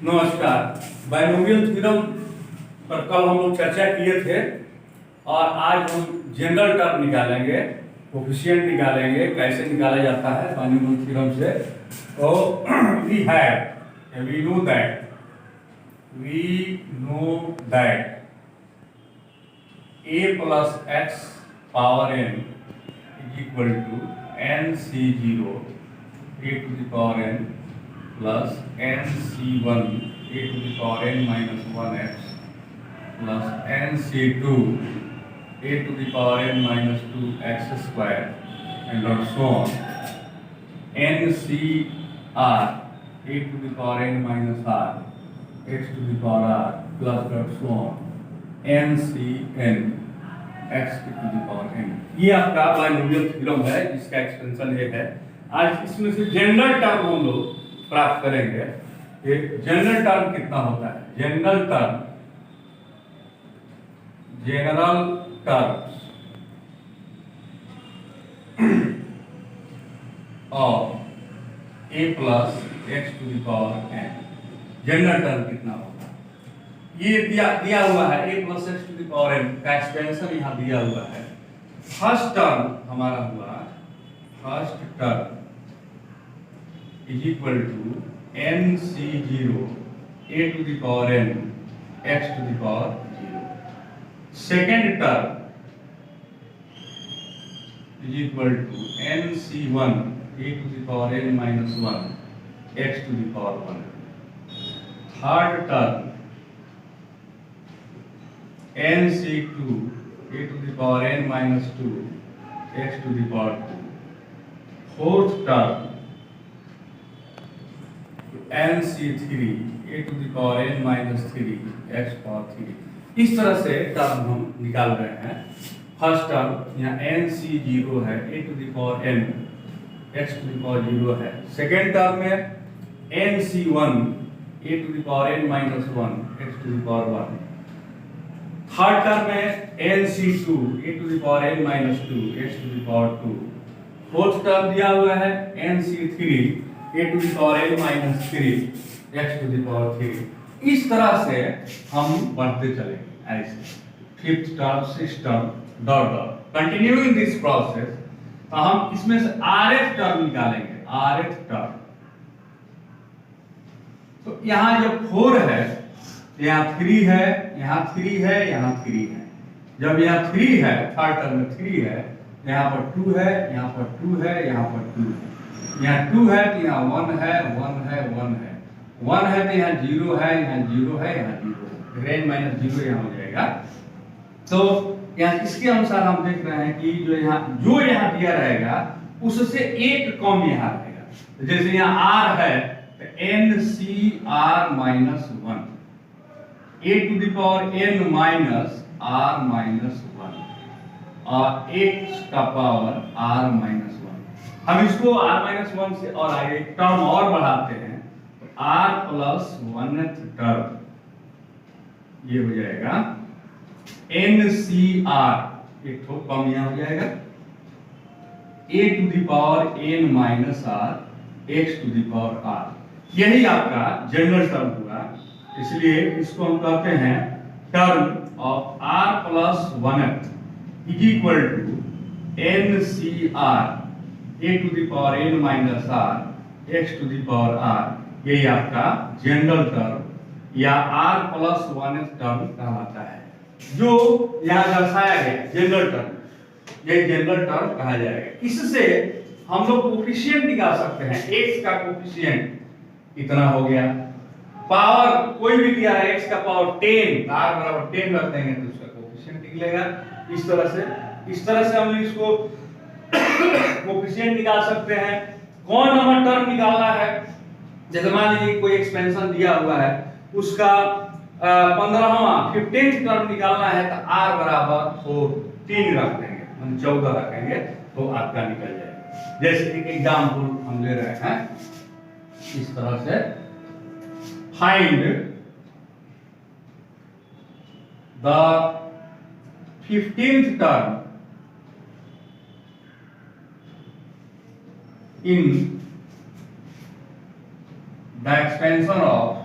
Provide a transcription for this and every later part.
नमस्कार। Binomial theorem पर कल हम लोग चर्चा किए थे और आज हम जनरल टर्म निकालेंगे, कोफिशिएंट निकालेंगे, कैसे निकाला जाता है बाइनोमियल थ्योरम से। तो we know that a plus x power n is equal to nc0 a to the power n plus nc1 a to the power n minus 1x plus nc2 a to the power n minus 2x square and so on. ncr a to the power n minus r x to the power r plus and so on. ncn x to the power n। ये आपका binomial theorem है जिसका extension ये है। आज इसमें से general term हम लोग प्राप्त करेंगे। ये जनरल टर्म कितना होता है? General term of a plus x to the power n। General term कितना होता है? ये दिया हुआ है a plus X to the power n का एक्सपेंशन यहाँ दिया हुआ है। फर्स्ट टर्म हमारा हुआ first term is equal to nc0 a to the power n x to the power 0। Second term is equal to nc1 a to the power n minus 1 x to the power 1। Third term nc2 a to the power n minus 2 x to the power 2। Fourth term nc3 a to the power n minus 3 x power 3। इस तरह से term हम निकाल रहे हैं। First term यहाँ nc0 है a to the power n x to the power 0 है। सेकेंड टर्म में nc1 a to the power n minus 1 x to the power 1। Third term में nc2 a to the power n minus 2 x to the power 2। Fourth term दिया हुआ है nc3 a to the power n minus 3 x to the power 3। इस तरह से हम बढ़ते चलेंगे ऐसे। Fifth term, sixth term, dot dot continuing this process. तो हम इसमें से rth टर्म निकालेंगे। rth टर्म तो यहाँ जब 4 है, यहाँ 3 है, यहाँ 3 है, यहाँ 3 है। जब यहाँ 3 है, थर्ड टर्म में 3 है, यहाँ पर 2 है, यहाँ पर 2 है, यहाँ पर 2 है। यहाँ 2 है तो यहाँ 1 है, 1 है, 1 है। 1 है तो यहाँ 0 है, यहाँ 0 है, यहाँ 0 है। रेंज माइनस 0 यहाँ हो जाएगा। तो यहाँ इसके अनुसार हम देख रहे हैं कि जो यहाँ दिया रहेगा उससे एक कम यहाँ रहेगा। जैसे यहाँ r है तो nCr minus 1 a to the power n minus r minus 1 और x का पावर r माइनस 1। हम इसको r माइनस 1 से और आगे टर्म और बढ़ाते हैं तो r प्लस 1th टर्म ये हो जाएगा nCr, एक तो कम यहाँ हो जाएगा a to the power n minus r x to the power r। यही आपका जनरल टर्म हुआ। इसलिए इसको हम कहते हैं term of r plus 1th is equal to nCr a to the power n minus r x to the power r। यही आपका जनरल टर्म या r प्लस 1th टर्म कहलाता है, जो यहाँ दर्शाया गया जनरल टर्म। यही जनरल टर्म कहा जाएगा। इससे हम लोग कोफिशिएंट निकाल सकते हैं। x का कोफिशिएंट इतना हो गया। पावर कोई भी दिया है x का पावर 10, r बराबर 10 रख देंगे तो उसका कोफिशिएंट निकलेगा। इस तरह से हम इसको कोफिशिएंट निकाल सकते हैं। कौन नंबर टर्म निकालना है? जैसे मान लीजिए कोई एक्सपेंशन दिया हुआ है, उसका 15th टर्म निकालना है तो r बराबर 3 रख देंगे, हम 14 रखेंगे तो आपका निकल जाएगा। जैसे एक एग्जांपल हम ले रहे हैं इस तरह से। Find the 15th term in the expansion of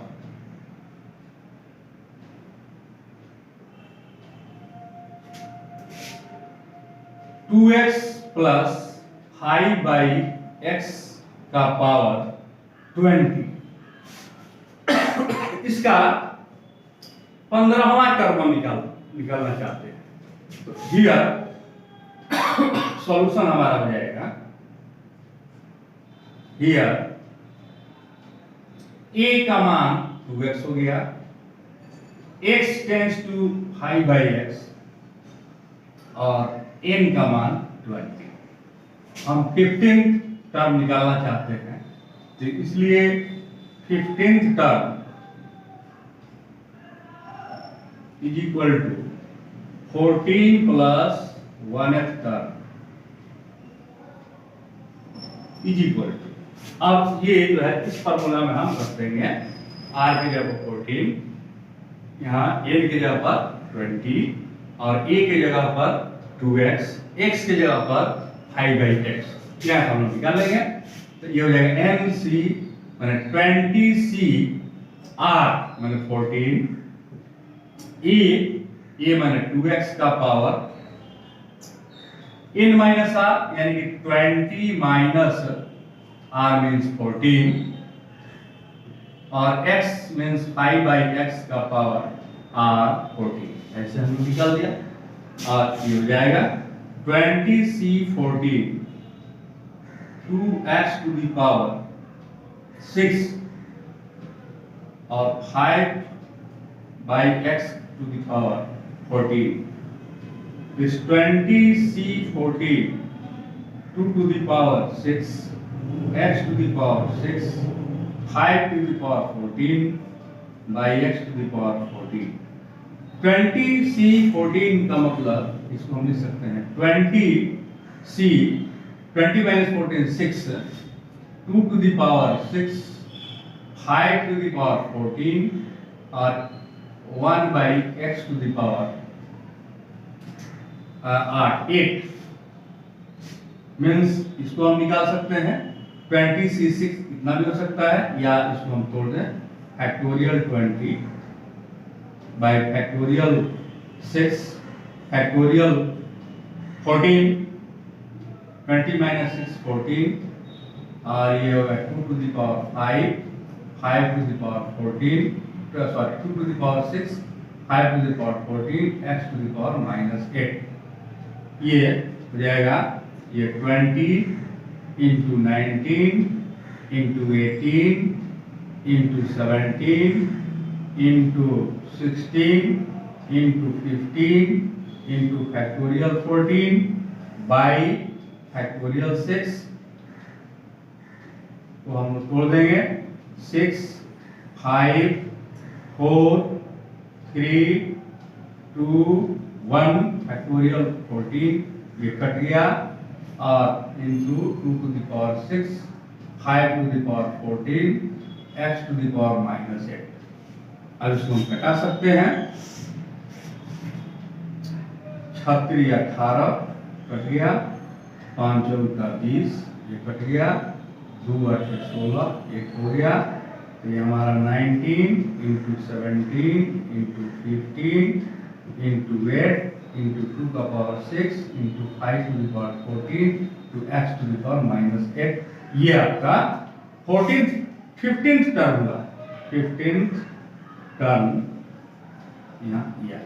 2x plus 5/x का पावर 20, इसका 15वां टर्म निकालना चाहते हैं। तो हियर सॉल्यूशन हमारा हो जाएगा, हियर a का मान 2x हो गया, x टेंड्स टू 5/x और n का मान 20। हम 15th टर्म निकालना चाहते हैं, तो इसलिए 15th term is equal to 14 plus 1th term is equal to, अब ये जो है इस फॉर्मूला में हम रख देंगे r की जगह 14, यहाँ n की जगह पर 20 और a की जगह पर 2x, x की जगह पर 5/x, क्या हम लोग निकालेंगे। तो ये हो जाएगा mc माने 20c r माने 14, a माने 2x का पावर n माइनस r यानी कि 20 माइनस r मीन्स 14 और x मीन्स 5/x का पावर r 14, ऐसे हम निकाल दिया। और ये हो जाएगा 20c14 2x to the power 6 और 5/x to the power 14, this 20c14 2 to the power 6 x to the power 6 5 to the power 14 by x to the power 14। 20c14 का मतलब इसको हम लिख सकते हैं 20c 20 minus 14 6 2 to the power 6 5 to the power 14 और 1 by x to the power 8 means इसको हम निकाल सकते हैं 20c6 इतना भी हो सकता है, या इसको हम तोड़ दें factorial 20 by factorial 6 factorial 14 20 minus 6 14 और ये होगा 2 to the power 5 5 to the power 14 sorry 2 to the power 6 5 to the power 14 x to the power -8। ये हो जाएगा ये 20 into 19 into 18 into 17 into 16 into 15 into factorial 14 by factorial 6 तो हम तोड़ देंगे 6 5 4 3 2 1 फैक्टोरियल 14 ये कट गया और into 2 to the power 6 5 to the power 14 x to the power -8। अब इसको हम घटा सकते हैं 36 18 कट गया 5 4 का 20 ये कट गया 2 8 16 एक हो गया, तो ये हमारा 19 into 17 into 15 into 8 into 2 का power 6 into 5 to the power 14 to x to the power -8। ये आपका 15th टर्म हुआ, 15th टर्म यहाँ ये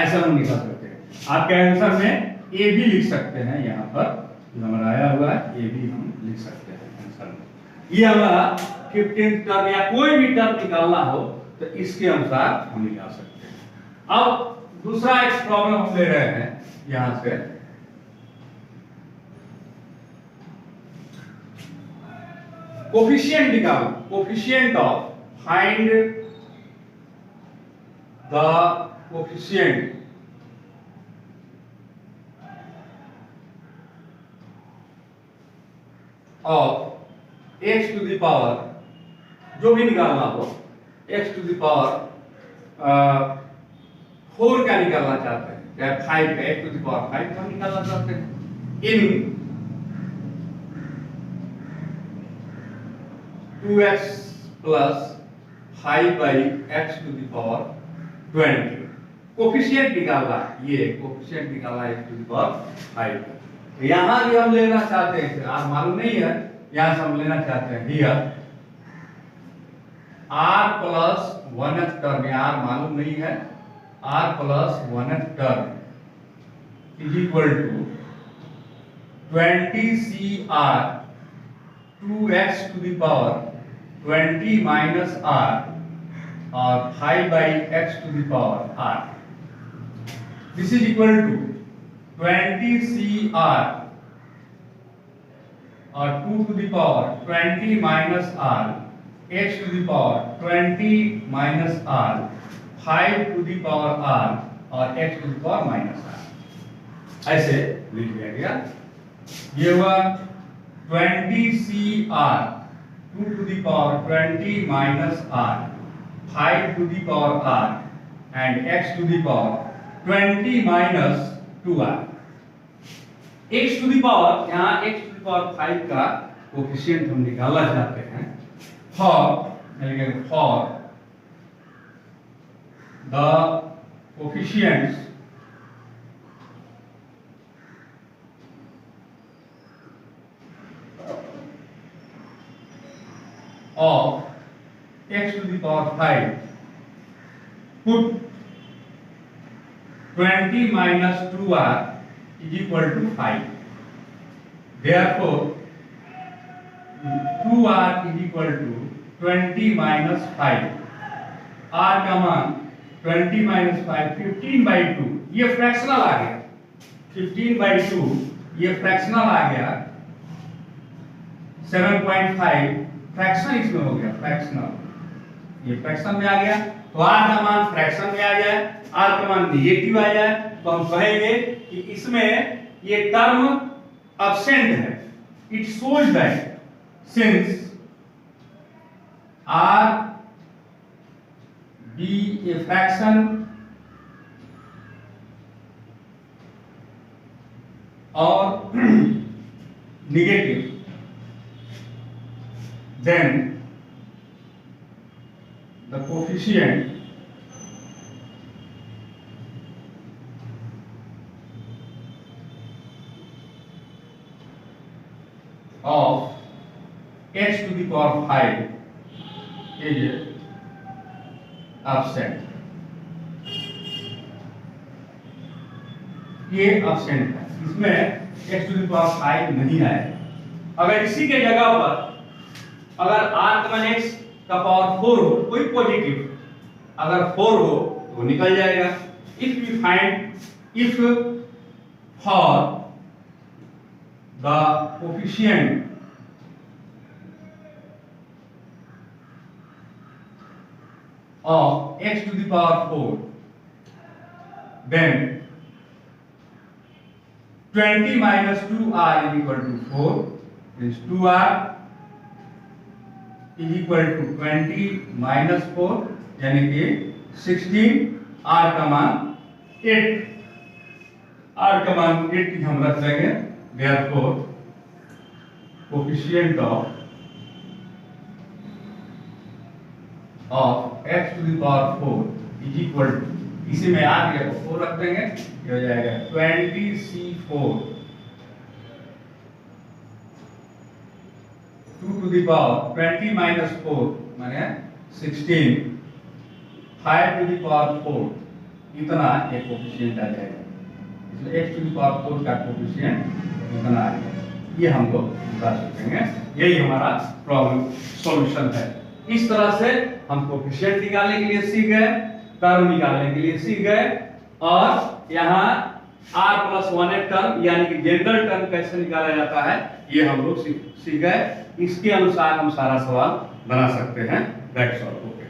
ऐसा हम निकाल सकते हैं। आपके आंसर में ए भी लिख सकते हैं, यहाँ पर जो हमारा आया हुआ है ए भी हम लिख सकते हैं आंसर में। ये हमारा 15th टर्म या कोई भी टर्म निकालना हो तो इसके अनुसार हम निकाल सकते हैं। अब दूसरा एक प्रॉब्लम हम ले रहे हैं यहां से, कोफिशिएंट निकालो, coefficient of find the coefficient of x to the power, जो भी निकालना हो x टू द पावर 4 का निकालना चाहते हैं, या 5 का x टू द पावर 5 का निकालना चाहते हैं in 2x plus 5/x to the power 20। Coefficient निकालना, ये कोफिशिएंट निकालना x टू द पावर 5 का। यहां भी हम लेना चाहते हैं, आर मालूम नहीं है, यहां से हम लेना चाहते हैं here R plus 1th term, R मालूम नहीं है, R plus 1th term is equal to 20CR 2x to the power 20 minus r और 5/x to the power r. This is equal to 20CR और 2 to the power 20 minus r, x to the power 20 minus r, 5 to the power r और x to the power minus r. ऐसे लिख दिया गया. ये हुआ 20CR 2 to the power 20 minus r, 5 to the power r and x to the power 20 minus 2r. x to the power, यहाँ x to the power 5 का coefficient हम निकालना चाहते हैं for the coefficients of x to the power 5, put 20 minus 2r is equal to 5. Therefore, 2r is equal to 20 minus 5. r का मान 20 minus 5 15/2, ये fractional आ गया. 15/2 ये फ्रैक्शनल आ गया. 7.5 फ्रैक्शन इसमें हो गया, फ्रैक्शनल, ये फ्रैक्शन में आ गया. तो r का मान फ्रैक्शन में आ जाए, r का मान निगेटिव आ जाए, तो हम कहेंगे कि इसमें ये टर्म एब्सेंट है. It shows that since r be a fraction or negative, then the coefficient of x to the power 5 is absent. ये absent है, इसमें x to the power 5 नहीं आया. अगर इसी के जगह पर अगर r का मान x का पावर 4 हो, कोई पॉजिटिव अगर 4 हो तो निकल जाएगा. If we find if for the coefficient of x to the power 4, then 20 minus 2r is equal to 4, means 2r is equal to 20 minus 4 यानी कि 16. r का मान 8, r का मान 8 हम रख देंगे. Therefore, coefficient of x to the power 4 is equal to, इसी में आ गया तो 4 रख देंगे, ये हो जाएगा 20c4 2 to the power 20 minus 4 माने 16, 5 to the power 4, इतना ये कोफिशिएंट आ जाएगा. इसलिए x to the power 4 का कोफिशिएंट इतना आ जाएगा. ये हम लोग बता सकेंगे. यही हमारा प्रॉब्लम सॉल्यूशन है. इस तरह से हम कोफिशिएंट निकालने के लिए सीख गए, टर्म निकालने के लिए सीख गए, और यहाँ r प्लस 1th टर्म यानी कि जनरल टर्म कैसे निकाला जाता है ये हम लोग सीख गए. इसके अनुसार हम सारा सवाल बना सकते हैं. That's all. ओके.